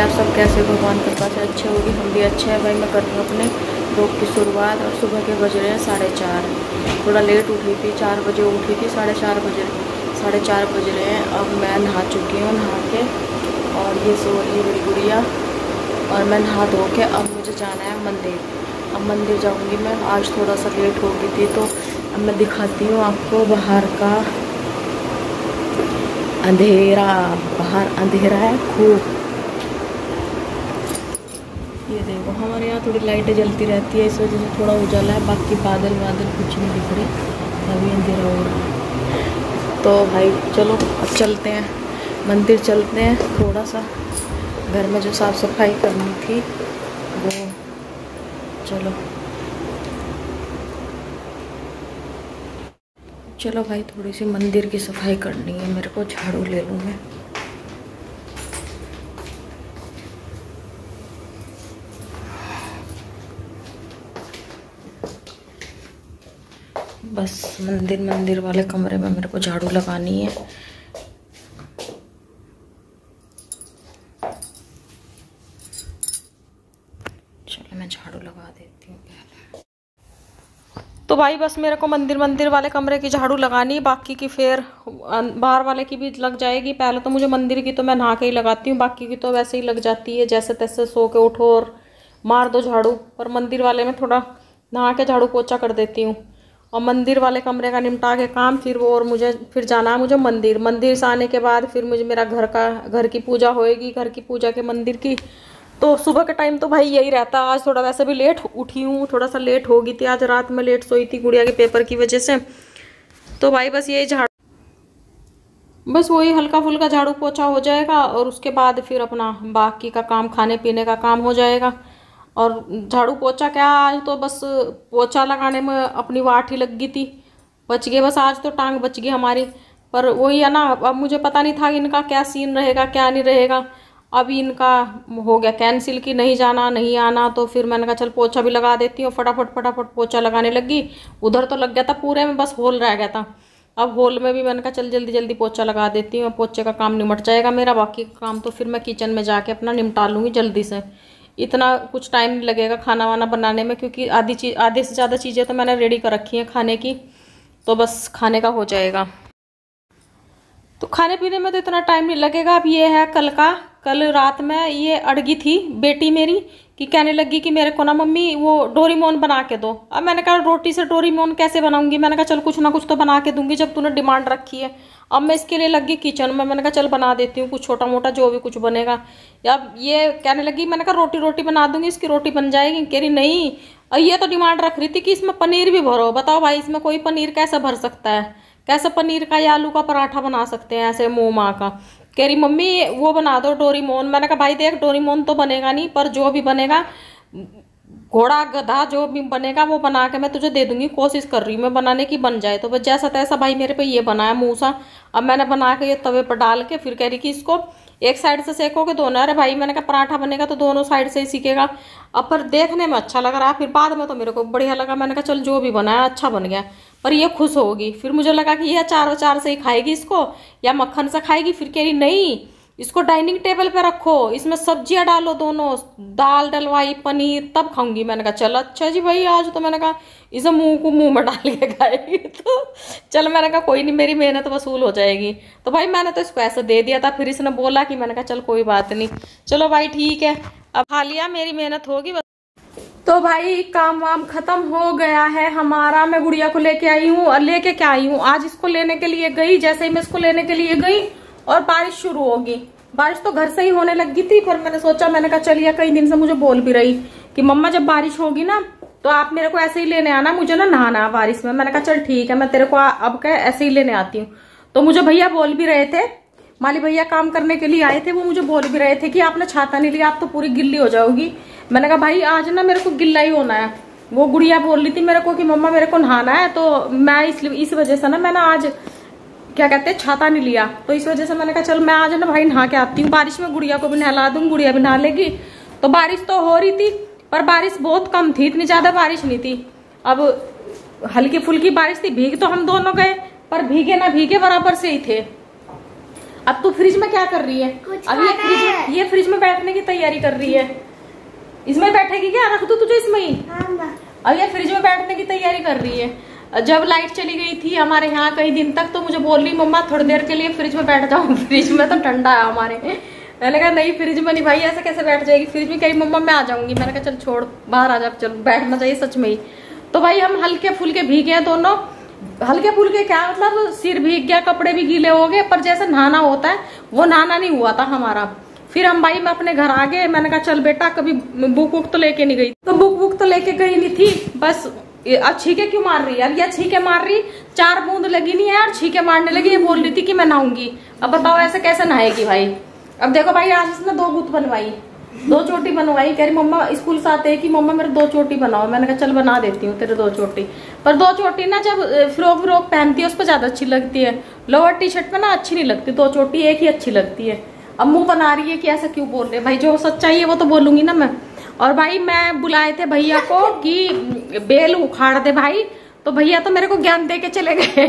आप सब कैसे, भगवान कृपा से अच्छे होगी, हम भी अच्छे हैं भाई। मैं कर रही हूँ अपने रोग की शुरुआत और सुबह के बज रहे हैं 4:30। थोड़ा लेट उठी थी, 4 बजे उठी थी, 4:30 बज रहे हैं। अब मैं नहा चुकी हूँ, नहा के और ये सो रही है मेरी गुड़िया और मैं नहा धो के अब मुझे जाना है मंदिर। अब मंदिर जाऊँगी मैं, आज थोड़ा सा लेट हो गई थी। तो अब मैं दिखाती हूँ आपको बाहर का अंधेरा। बाहर अंधेरा है खूब। ये देखो हमारे यहाँ थोड़ी लाइटें जलती रहती है, इस वजह से थोड़ा उजाला है, बाकी बादल कुछ नहीं दिख रहे, अभी अंधेरा हो रहा है। तो भाई चलो अब चलते हैं मंदिर, चलते हैं। थोड़ा सा घर में जो साफ़ सफाई करनी थी वो, चलो भाई थोड़ी सी मंदिर की सफाई करनी है मेरे को। झाड़ू ले लूँ मैं। बस मंदिर वाले कमरे में मेरे को झाड़ू लगानी है। चलो मैं झाड़ू लगा देती हूँ पहले। तो भाई बस मेरे को मंदिर वाले कमरे की झाड़ू लगानी, बाकी की फिर बाहर वाले की भी लग जाएगी। पहले तो मुझे मंदिर की तो मैं नहा के ही लगाती हूँ, बाकी की तो वैसे ही लग जाती है, जैसे तैसे सो के उठो और मार दो झाड़ू। पर मंदिर वाले में थोड़ा नहा के झाड़ू पोछा कर देती हूँ। और मंदिर वाले कमरे का निपटा के काम फिर वो, और मुझे फिर जाना है मुझे मंदिर से आने के बाद फिर मुझे मेरा घर की पूजा होएगी, घर की पूजा के मंदिर की। तो सुबह के टाइम तो भाई यही रहता है। आज थोड़ा वैसे भी लेट उठी हूँ, थोड़ा सा लेट हो गई थी, आज रात में लेट सोई थी गुड़िया के पेपर की वजह से। तो भाई बस यही बस वही हल्का फुल्का झाड़ू पोछा हो जाएगा और उसके बाद फिर अपना बाकी का काम, खाने पीने का काम हो जाएगा। और झाड़ू पोछा क्या, आज तो बस पोछा लगाने में अपनी वाट ही लग गई थी, बच गए बस, आज तो टांग बच गई हमारी। पर वही है ना, अब मुझे पता नहीं था इनका क्या सीन रहेगा क्या नहीं रहेगा। अभी इनका हो गया कैंसिल कि नहीं जाना नहीं आना, तो फिर मैंने कहा चल पोछा भी लगा देती हूँ। फटाफट पोछा लगाने लगी। उधर तो लग गया था पूरे में, बस होल रह गया था। अब होल में भी मैंने कहा चल जल्दी पोछा लगा देती हूँ, पोछे का काम निमट जाएगा मेरा। बाकी काम तो फिर मैं किचन में जाके अपना निपटा लूँगी जल्दी से। इतना कुछ टाइम नहीं लगेगा खाना वाना बनाने में, क्योंकि आधे से ज़्यादा चीज़ें तो मैंने रेडी कर रखी हैं खाने की, तो बस खाने का हो जाएगा। तो खाने पीने में तो इतना टाइम नहीं लगेगा। अब ये है कल रात में ये अड़गी थी बेटी मेरी कि कहने लगी कि मेरे को ना मम्मी वो डोरीमोन बना के दो। अब मैंने कहा रोटी से डोरीमोन कैसे बनाऊंगी, मैंने कहा चल कुछ ना कुछ तो बना के दूंगी जब तूने डिमांड रखी है। अब मैं इसके लिए लगी किचन में, मैंने कहा चल बना देती हूँ कुछ छोटा मोटा जो भी कुछ बनेगा। अब ये कहने लगी, मैंने कहा रोटी बना दूंगी, इसकी रोटी बन जाएगी। कह रही नहीं, ये तो डिमांड रख रही थी कि इसमें पनीर भी भरो। बताओ भाई इसमें कोई पनीर कैसे भर सकता है, कैसे पनीर का या आलू का पराठा बना सकते हैं ऐसे मुँह माँ का। कह रही मम्मी वो बना दो डोरीमोन। मैंने कहा भाई देख डोरीमोन तो बनेगा नहीं, पर जो भी बनेगा घोड़ा गधा जो भी बनेगा वो बना के मैं तुझे दे दूंगी। कोशिश कर रही हूँ मैं बनाने की, बन जाए तो बस जैसा तैसा। भाई मेरे पे ये बनाया मुँह सा। अब मैंने बना के ये तवे पर डाल के फिर कह रही कि इसको एक साइड से सेकोगे दोनों। अरे भाई मैंने कहा पराठा बनेगा तो दोनों साइड से ही सीखेगा। अब पर देखने में अच्छा लग रहा है, फिर बाद में तो मेरे को बढ़िया लगा। मैंने कहा चल जो भी बनाया अच्छा बन गया। पर ये खुश होगी। फिर मुझे लगा कि ये अचार से ही खाएगी इसको या मक्खन से खाएगी। फिर कह रही नहीं, इसको डाइनिंग टेबल पे रखो, इसमें सब्जियां डालो दोनों, दाल डलवाई पनीर, तब खाऊंगी। मैंने कहा चल अच्छा जी भाई। आज तो मैंने कहा इसे मुंह में डाल के खाएगी। तो चल मैंने कहा कोई नहीं, मेरी मेहनत वसूल हो जाएगी। तो भाई मैंने तो इसको ऐसा दे दिया था, फिर इसने बोला कि, मैंने कहा चल कोई बात नहीं, चलो भाई ठीक है, अब खा लिया, मेरी मेहनत होगी बस। तो भाई काम वाम खत्म हो गया है हमारा। मैं गुड़िया को लेके आई हूँ और लेके क्या आई हूँ, आज इसको लेने के लिए गई। जैसे ही मैं इसको लेने के लिए गई और बारिश शुरू होगी। बारिश तो घर से ही होने लगी थी, पर मैंने सोचा, मैंने कहा चलिए, कई दिन से मुझे बोल भी रही कि मम्मा जब बारिश होगी ना तो आप मेरे को ऐसे ही लेने आना, मुझे ना नहाना बारिश में। मैंने कहा चल ठीक है, मैं तेरे को अब क्या ऐसे ही लेने आती हूँ। तो मुझे भैया बोल भी रहे थे, माली भैया काम करने के लिए आए थे, वो मुझे बोल भी रहे थे कि आपने छाता नहीं लिया, आप तो पूरी गिल्ली हो जाओगी। मैंने कहा भाई आज ना मेरे को गिल्ला ही होना है। वो गुड़िया बोल रही थी मेरे को कि मम्मा मेरे को नहाना है, तो मैं इस वजह से ना मैंने आज क्या कहते हैं छाता नहीं लिया। तो इस वजह से मैंने कहा चल मैं आज ना भाई नहा के आती हूँ, बारिश में गुड़िया को भी नहला दूंगी, गुड़िया भी नहा लेगी। तो बारिश तो हो रही थी, पर बारिश बहुत कम थी, इतनी ज्यादा बारिश नहीं थी। अब हल्की फुल्की बारिश थी, भीग तो हम दोनों गए, पर भीगे ना भीगे बराबर से ही थे। अब तू फ्रिज में क्या कर रही है? अब ये फ्रिज में बैठने की तैयारी कर रही है। इसमें बैठेगी क्या? रख दो तुझे इसमें ही। अब ये फ्रिज में बैठने की तैयारी कर रही है। जब लाइट चली गई थी हमारे यहाँ कई दिन तक, तो मुझे बोल रही मम्मा थोड़ी देर के लिए फ्रिज में बैठ जाओ, फ्रिज में तो ठंडा है हमारे। मैंने कहा नहीं फ्रिज में नहीं भाई, ऐसे कैसे बैठ जाएगी फ्रिज में? कहीं मम्मा मैं आ जाऊंगी। मैंने कहा चल छोड़, बाहर आ जा, चल बैठना चाहिए सच में ही। तो भाई हम हल्के फुल्के भीगे हैं दोनों। हल्के फुल्के क्या मतलब, सिर भीग गया, कपड़े भी गीले हो गए, पर जैसे नहाना होता है वो नहाना नहीं हुआ था हमारा। फिर हम भाई मैं अपने घर आ गए। मैंने कहा चल बेटा, कभी बुक वुक तो लेके नहीं गई। तो बुक तो लेके गई नहीं थी, बस अब छीके क्यों मार रही है? अब यह छीके मार रही, 4 बूंद लगी नहीं है और छीके मारने लगी। ये बोल रही थी कि मैं नहाऊंगी। अब बताओ ऐसे कैसे नहाएगी भाई? अब देखो भाई आज इसने 2 गुत बनवाई, 2 चोटी बनवाई। कह रही मम्मा स्कूल से आते हैं कि मम्मा मेरे 2 चोटी बनाओ। मैंने कहा चल बना देती हूँ तेरे 2 चोटी। पर 2 चोटी ना जब फ्रॉक पहनती है उस पर ज्यादा अच्छी लगती है, लोअर टी शर्ट में ना अच्छी नहीं लगती। 2 चोटी एक ही अच्छी लगती है। अब मुंह बना रही है कि ऐसा क्यों बोल रहे भाई? जो सच्चाई है वो तो बोलूंगी ना मैं। और भाई मैं बुलाए थे भैया को कि बेल उखाड़ दे भाई, तो भैया तो मेरे को ज्ञान दे के चले गए।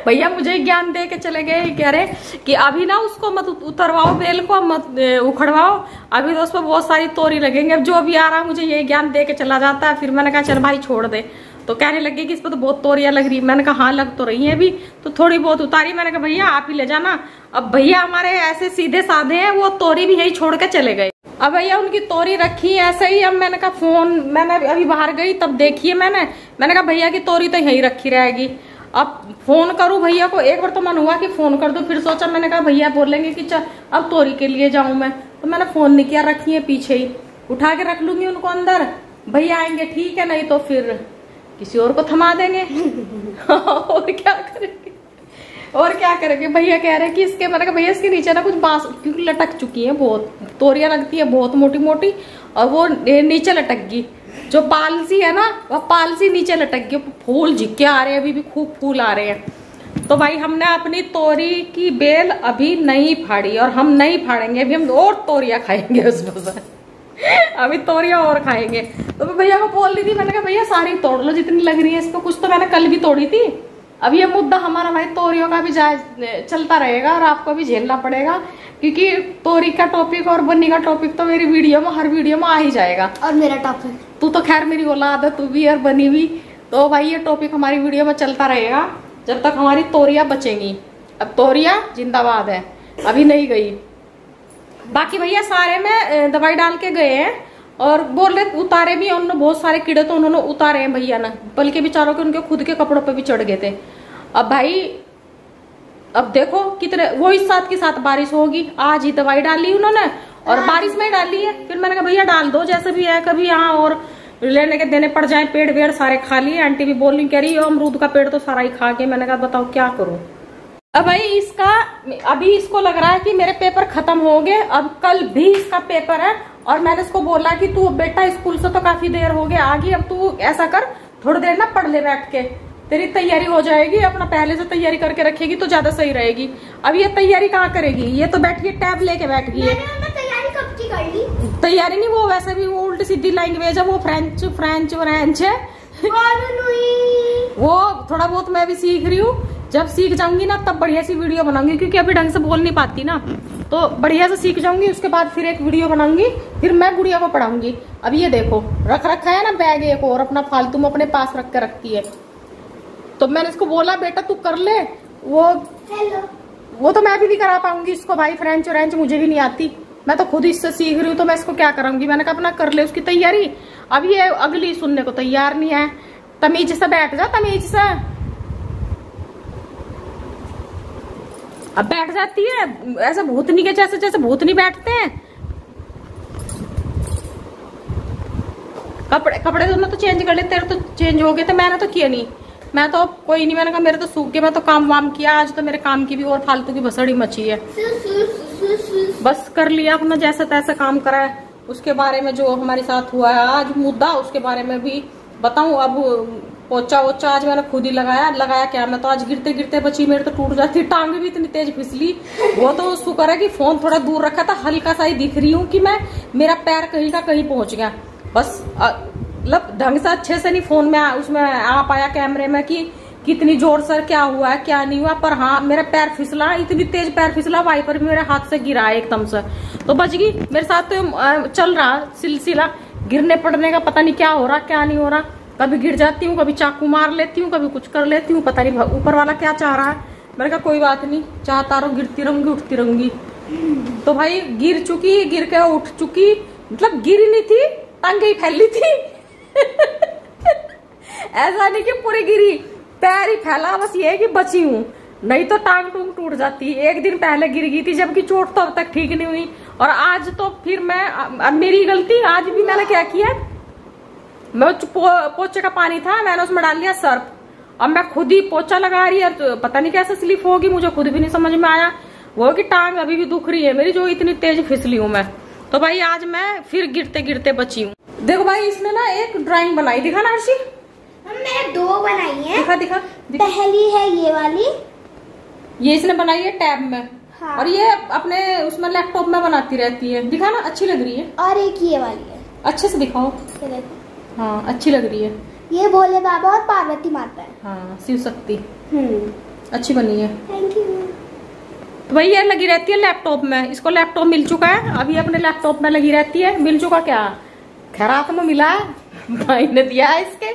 भैया मुझे ज्ञान दे के चले गए, कह रहे कि अभी ना उसको मत उतरवाओ, बेल को मत उखड़वाओ, अभी तो उस पर बहुत सारी तोरी लगेंगे। अब जो भी आ रहा मुझे ये ज्ञान दे के चला जाता है। फिर मैंने कहा चल भाई छोड़ दे। तो कहने लगे कि इस पर तो बहुत तोरियां लग रही। मैंने कहा हाँ लग तो रही है अभी, तो थोड़ी बहुत उतारी। मैंने कहा भैया आप ही ले जाना। अब भैया हमारे ऐसे सीधे साधे हैं, वो तोरी भी यही छोड़ के चले गए। अब भैया उनकी तोरी रखी ऐसे ही। अब मैंने कहा फोन, मैंने अभी बाहर गई तब देखी है मैंने कहा भैया की तोरी तो यही रखी रहेगी। अब फोन करूं भैया को, एक बार तो मन हुआ कि फोन कर दूं, फिर सोचा मैंने कहा भैया बोलेंगे कि चल अब तोरी के लिए जाऊं मैं, तो मैंने फोन नहीं किया, रखी है पीछे ही, उठा के रख लूंगी उनको अंदर। भैया आएंगे ठीक है, नहीं तो फिर किसी और को थमा देंगे। और क्या करेंगे, और क्या करेंगे? भैया कह रहे हैं कि इसके, मैंने कहा भैया इसके नीचे ना कुछ बांस क्योंकि लटक चुकी है, बहुत तोरियां लगती है बहुत मोटी मोटी, और वो नीचे लटक गई। जो पालसी है ना वह पालसी नीचे लटक गई। फूल झिक्के आ रहे हैं, अभी भी खूब फूल आ रहे हैं। तो भाई हमने अपनी तोरी की बेल अभी नहीं फाड़ी, और हम नहीं फाड़ेंगे अभी, हम और तोरियां खाएंगे उसमें से। अभी तोरियां और खाएंगे। तो मैं भैया को बोल रही थी, मैंने कहा भैया सारी तोड़ लो जितनी लग रही है इसको, कुछ तो मैंने कल भी तोड़ी थी। अब ये मुद्दा हमारा भाई तोरियों का भी चलता रहेगा और आपको भी झेलना पड़ेगा, क्योंकि तोरी का टॉपिक और बन्नी का टॉपिक तो मेरी वीडियो में, हर वीडियो में आ ही जाएगा। और मेरा टॉपिक, तू तो खैर मेरी औलाद है, तू भी और बनी भी, तो भाई ये टॉपिक हमारी वीडियो में चलता रहेगा जब तक हमारी तोरियां बचेंगी। अब तोरियां जिंदाबाद है, अभी नहीं गई। बाकी भैया सारे में दवाई डाल के गए हैं, और बोल रहे उतारे भी उन्होंने, बहुत सारे कीड़े तो उन्होंने उतारे हैं भैया ने, बल्कि बेचारों के उनके खुद के कपड़ों पे भी चढ़ गए थे। अब भाई अब देखो कितने, वो इस साथ के साथ बारिश होगी। आज ही दवाई डाली उन्होंने और बारिश में डाली है। फिर मैंने कहा भैया डाल दो जैसे भी है, कभी यहाँ और लेने के देने पड़ जाए। पेड़ वेड़ सारे खा लिए, आंटी भी बोल रही, कह रही अमरूद का पेड़ तो सारा ही खा के। मैंने कहा बताओ क्या करूं। अब भाई इसका, अभी इसको लग रहा है कि मेरे पेपर खत्म हो गए, अब कल भी इसका पेपर है। और मैंने इसको बोला कि तू बेटा स्कूल से तो काफी देर हो गया आ गई, अब तू ऐसा कर थोड़ी देर ना पढ़ ले बैठ के, तेरी तैयारी हो जाएगी, अपना पहले से तैयारी करके रखेगी तो ज्यादा सही रहेगी। अब ये तैयारी कहाँ करेगी, ये तो बैठी है टैब लेके बैठ गई है। तैयारी कब की कर ली? तैयारी नहीं, वो वैसे भी वो उल्टी सीधी लैंग्वेज है, वो फ्रेंच है। वो थोड़ा बहुत मैं भी सीख रही हूँ, जब सीख जाऊंगी ना तब बढ़िया सी वीडियो बनाऊंगी, क्योंकि अभी ढंग से बोल नहीं पाती ना, तो बढ़िया से सीख जाऊंगी। उसके बाद फिर एक वीडियो बनाऊंगी, फिर मैं गुड़िया को पढ़ाऊंगी। अब ये देखो रख रखा है ना बैग एक और अपना फालतू में अपने पास रख के रखती है। तो मैंने इसको बोला बेटा तू कर ले, वो तो मैं भी नहीं करा पाऊंगी इसको भाई, फ्रेंच मुझे भी नहीं आती, मैं तो खुद इससे सीख रही हूँ, तो मैं इसको क्या करूंगी। मैंने कहा अपना कर ले उसकी तैयारी। अब ये अगली सुनने को तैयार नहीं है। तमीज से बैठ जा, तमीज से। अब बैठ जाती है ऐसे भूतनी के जैसे, जैसे भूतनी बैठते हैं। कपड़े दोनों तो चेंज कर ले, तेरे तो चेंज हो गए थे, मैंने तो किया नहीं, मैं तो कोई नहीं, मैंने कहा मेरे तो सूख गए, मैं तो काम वाम किया। आज तो मेरे काम की भी और फालतू की भसड़ी मची है, बस कर लिया अपना जैसा तैसा काम करा है। उसके बारे में जो हमारे साथ हुआ है आज मुद्दा, उसके बारे में भी बताऊं। अब पोचा वोचा आज मैंने खुद ही लगाया क्या, मैं तो आज गिरते गिरते बची, मेरे तो टूट जाती, टांग भी इतनी तेज फिसली। वो तो शुक्र है कि फोन थोड़ा दूर रखा था, हल्का सा ही दिख रही हूँ कि मैं, मेरा पैर कहीं का कहीं पहुंच गया, बस मतलब ढंग से अच्छे से नहीं फोन में उसमें आ पाया कैमरे में कि कितनी जोर से क्या हुआ है क्या नहीं हुआ, पर हाँ मेरा पैर फिसला, इतनी तेज पैर फिसला, वाइपर भी मेरे हाथ से गिरा एकदम से, तो बच गई। मेरे साथ तो चल रहा सिलसिला गिरने पड़ने का, पता नहीं क्या हो रहा क्या नहीं हो रहा, कभी गिर जाती हूँ, कभी चाकू मार लेती हूँ, कभी कुछ कर लेती हूँ, पता नहीं ऊपर वाला क्या चाह रहा है। मैंने कहा कोई बात नहीं, चाहता रहो, गिरती रहूंगी उठती रहूंगी। तो भाई गिर चुकी, गिर के उठ चुकी, मतलब गिरी नहीं थी, टांगे ही फैली थी ऐसा नहीं कि पूरी गिरी, पैर ही फैला, बस ये है कि बची हूँ, नहीं तो टांग टूंग टूट जाती। एक दिन पहले गिर गई थी, जबकि चोट तो अब तक ठीक नहीं हुई, और आज तो फिर मैं, अब मेरी गलती, आज भी मैंने क्या किया, मैं पोछे का पानी था, मैंने उसमें डाल लिया सर्फ, अब मैं खुद ही पोछा लगा रही है, तो पता नहीं कैसे स्लिप होगी, मुझे खुद भी नहीं समझ में आया, वो कि टांग अभी भी दुख रही है मेरी, जो इतनी तेज फिसली हूं मैं। तो भाई आज मैं फिर गिरते गिरते बची हूँ। देखो भाई इसने ना एक ड्राइंग बनाई, दिखा ना हर्षी, मैंने 2 बनाई है। दिखा दिखा, दिखा। पहली है ये वाली, ये इसने बनाई है टैब में, हाँ। और ये अपने उसमें लैपटॉप में बनाती रहती है, दिखा ना, अच्छी लग रही है। और एक ये वाली है, अच्छे से दिखाओ, ये देखो, हाँ अच्छी लग रही है। ये भोले बाबा और पार्वती माता है। हाँ शिव शक्ति, थैंक अच्छी बनी है। यू। तो भाई ये लगी रहती है लैपटॉप में, इसको लैपटॉप मिल चुका है, अभी अपने लैपटॉप में लगी रहती है। मिल चुका क्या, खैरात में मिला है, भाई ने दिया है इसके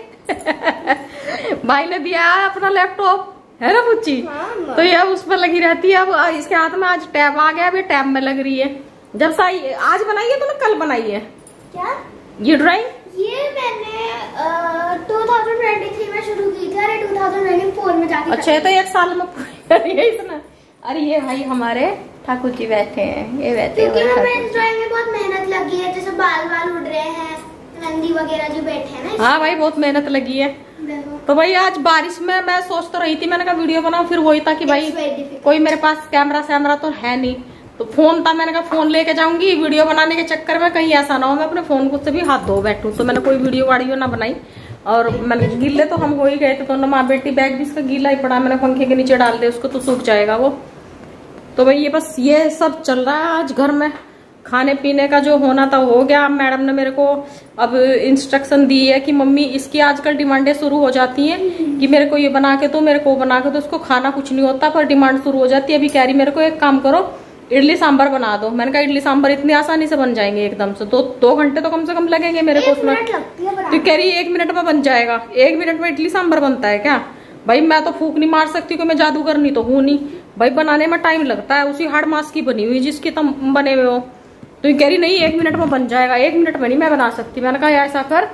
भाई ने दिया है अपना लैपटॉप, है ना पुच्ची। हाँ, तो ये उस पर लगी रहती है। अब इसके हाथ में आज टैब आ गया, अभी टैब में लग रही है। जब से आज बनाई है तूने, कल बनाई है क्या ये ड्राइंग? ये मैंने 2023 में शुरू की थी, अरे 2024 में जाके। अच्छा ये तो 1 साल में पूरी करी है इसने। अरे ये भाई हमारे ठाकुर जी बैठे हैं, ये बैठे हैं, क्योंकि हमें इस ड्राइंग में बहुत मेहनत लगी है, जैसे बाल बाल उड़ रहे हैं, नंदी वगैरह जो बैठे हैं ना। हाँ भाई बहुत मेहनत लगी है। देखो। तो भाई आज बारिश में मैं सोच तो रही थी, मैंने कहा वीडियो बनाऊं, फिर वही था कि भाई कोई मेरे पास कैमरा तो है नहीं, तो फोन था, मैंने कहा फोन लेके जाऊंगी, वीडियो बनाने के चक्कर में कहीं ऐसा ना हो मैं अपने फोन को से भी हाथ धो बैठूं, तो मैंने कोई वीडियो ना बनाई। और मैंने गीले तो हम हो ही गए थे, तो माँ बेटी बैग भी इसका गीला ही पड़ा, मैंने पंखे के नीचे डाल दे उसको, तो सूख जाएगा वो। तो भाई ये बस ये सब चल रहा है आज घर में। खाने पीने का जो होना था हो गया। मैडम ने मेरे को अब इंस्ट्रक्शन दी है कि मम्मी इसकी आजकल डिमांडें शुरू हो जाती हैं कि मेरे को ये बना के दो, मेरे को बना के दो। उसको खाना कुछ नहीं होता पर डिमांड शुरू हो जाती है। अभी कह रही मेरे को एक काम करो, इडली सांभर बना दो। मैंने कहा इडली सांभर इतनी आसानी से बन जाएंगे एकदम से, 2 घंटे तो कम से कम लगेंगे मेरे को उसमें। तो कह रही 1 मिनट में बन जाएगा। 1 मिनट में इडली सांभर बनता है क्या? भाई मैं तो फूक नहीं मार सकती कि मैं जादूगरनी तो हूं नहीं भाई, बनाने में टाइम लगता है। उसी हार्ड मास की बनी हुई जिसकी तुम बने हुए हो। तो ये कह रही नहीं 1 मिनट में बन जाएगा। 1 मिनट में नहीं मैं बना सकती। मैंने कहा ऐसा कर,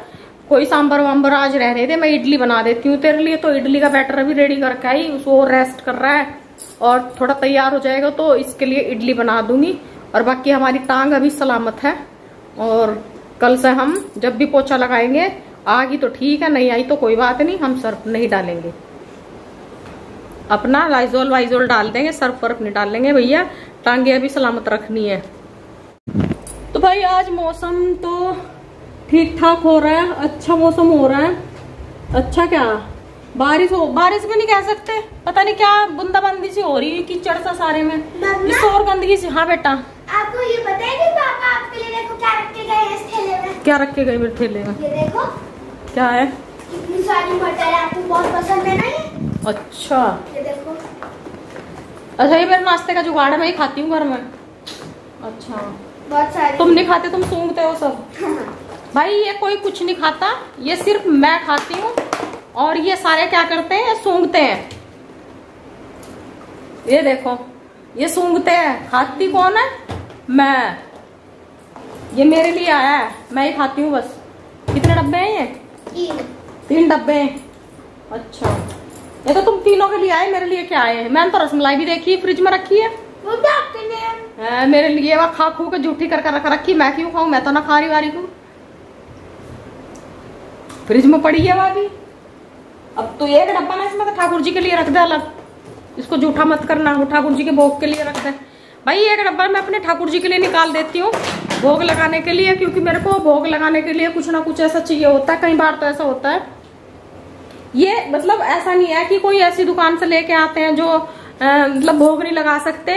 कोई सांभर वाम्बर आज रहने दे, मैं इडली बना देती हूँ तेरे लिए। तो इडली का बैटर अभी रेडी करके आई, उसको रेस्ट कर रहा है और थोड़ा तैयार हो जाएगा तो इसके लिए इडली बना दूंगी। और बाकी हमारी टांग अभी सलामत है और कल से हम जब भी पोछा लगाएंगे, आ गई तो ठीक है, नहीं आई तो कोई बात नहीं, हम सर्फ नहीं डालेंगे, अपना लाइजोल वाइजोल डाल देंगे, सर्फ वर्फ नहीं डालेंगे भैया, टांगे अभी सलामत रखनी है। तो भाई आज मौसम तो ठीक ठाक हो रहा है, अच्छा मौसम हो रहा है। अच्छा क्या बारिश भी नहीं कह सकते, पता नहीं क्या बूंदाबांदी सी हो रही है, कीचड़ सा सारे में, शोर गंदगी से। हाँ बेटा आपको ये पता है कि पापा आपके लिए देखो क्या रख के गए हैं इस थैले में? क्या रख के गए मेरे थैले में? ये देखो क्या है? इतनी सारी मटर है, आपको बहुत पसंद है ना ये? अच्छा ये देखो। अच्छा ये मेरे नाश्ते का जुगाड़ है, मैं ही खाती हूँ घर में। अच्छा बहुत सारी। तुम नहीं खाते, तुम सूंघते हो सब। भाई ये कोई कुछ नहीं खाता, ये सिर्फ मैं खाती हूँ और ये सारे क्या करते हैं, सूंघते हैं। ये देखो ये सूंघते हैं, खाती कौन है? मैं। ये मेरे लिए आया है, मैं ही खाती हूँ बस। कितने डब्बे हैं ये? 3 डब्बे हैं। अच्छा ये तो तुम तीनों के लिए आए, मेरे लिए क्या आए? मैंने तो रसमलाई भी देखी फ्रिज में रखी है, वो भी आपके लिए। मेरे लिए वह खा खू के झूठी कर रख रखी, मैं क्यों खाऊं? मैं तो ना खा रही वारी को, फ्रिज में पड़ी है वह भी। अब तो 1 डब्बा ना इसमें तो ठाकुर जी के लिए रख दे अलग, इसको जूठा मत करना, वो ठाकुर जी के भोग के लिए रख दे। भाई 1 डब्बा मैं अपने ठाकुर जी के लिए निकाल देती हूँ भोग लगाने के लिए, क्योंकि मेरे को भोग लगाने के लिए कुछ ना कुछ ऐसा चाहिए होता है। कई बार तो ऐसा होता है, ये मतलब ऐसा नहीं है कि कोई ऐसी दुकान से लेके आते हैं जो मतलब भोग नहीं लगा सकते।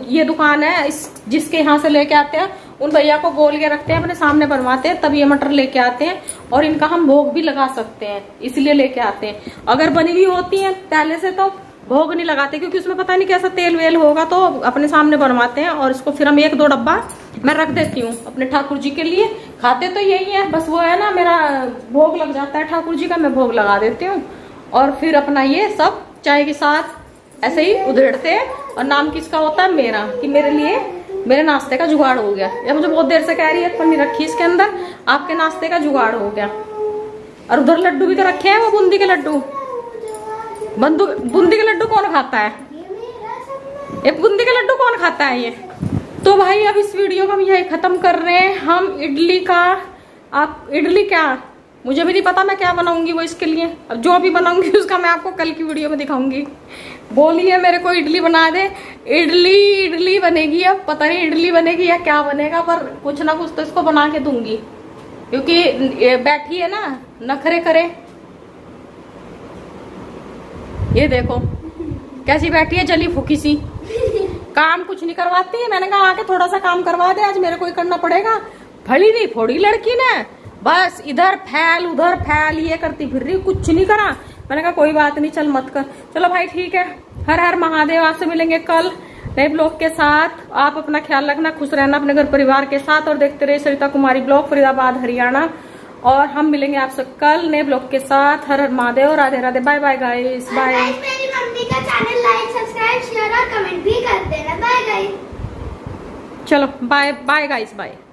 ये दुकान है जिसके यहाँ से लेके आते हैं उन भैया को बोल के रखते हैं, अपने सामने बनवाते हैं, तब ये मटर लेके आते हैं और इनका हम भोग भी लगा सकते हैं, इसलिए लेके आते हैं। अगर बनी हुई होती है पहले से तो भोग नहीं लगाते, क्योंकि उसमें पता नहीं कैसा तेल वेल होगा, तो अपने सामने बनवाते हैं और इसको फिर हम 1-2 डब्बा मैं रख देती हूँ अपने ठाकुर जी के लिए। खाते तो यही है, बस वो है ना मेरा भोग लग जाता है ठाकुर जी का, मैं भोग लगा देती हूँ और फिर अपना ये सब चाय के साथ ऐसे ही उधेड़ते हैं। और नाम किसका होता है? मेरा, कि मेरे लिए मेरे नाश्ते का जुगाड़ हो गया। या मुझे बहुत देर से कह रही है पन्नी रखी इसके अंदर, आपके नाश्ते का जुगाड़ हो गया। और उधर लड्डू भी तो रखे हैं, वो बूंदी के लड्डू। बूंदी के लड्डू कौन खाता है? ये बूंदी के लड्डू कौन खाता है ये? तो भाई अब इस वीडियो को हम यही खत्म कर रहे हैं। हम इडली का, आप इडली क्या, मुझे भी नहीं पता मैं क्या बनाऊंगी वो इसके लिए। अब जो भी बनाऊंगी उसका मैं आपको कल की वीडियो में दिखाऊंगी। बोली है मेरे को इडली बना दे, इडली बनेगी। अब पता नहीं इडली बनेगी या क्या बनेगा, पर कुछ ना कुछ तो इसको बना के दूंगी, क्योंकि बैठी है ना नखरे करे। ये देखो कैसी बैठी है, जली फूकी सी, काम कुछ नहीं करवाती है। मैंने कहा आके थोड़ा सा काम करवा दे, आज मेरे को ही करना पड़ेगा। फली नहीं फोड़ी लड़की ने, बस इधर फैल उधर फैल ये करती फिर रही, कुछ नहीं करा। मैंने कहा कोई बात नहीं, चल मत कर। चलो भाई ठीक है, हर हर महादेव। आपसे मिलेंगे कल नए ब्लॉग के साथ। आप अपना ख्याल रखना, खुश रहना अपने घर परिवार के साथ, और देखते रहिए सरिता कुमारी ब्लॉग, फरीदाबाद हरियाणा। और हम मिलेंगे आपसे कल नए ब्लॉग के साथ। हर हर Mahadev, Radhe Radhe, bye bye guys, bye. मेरी मम्मी का चैनल लाइक सब्सक्राइब शेयर और कमेंट भी कर देना। Bye guys. चलो बाय बाय गाइस, बाय।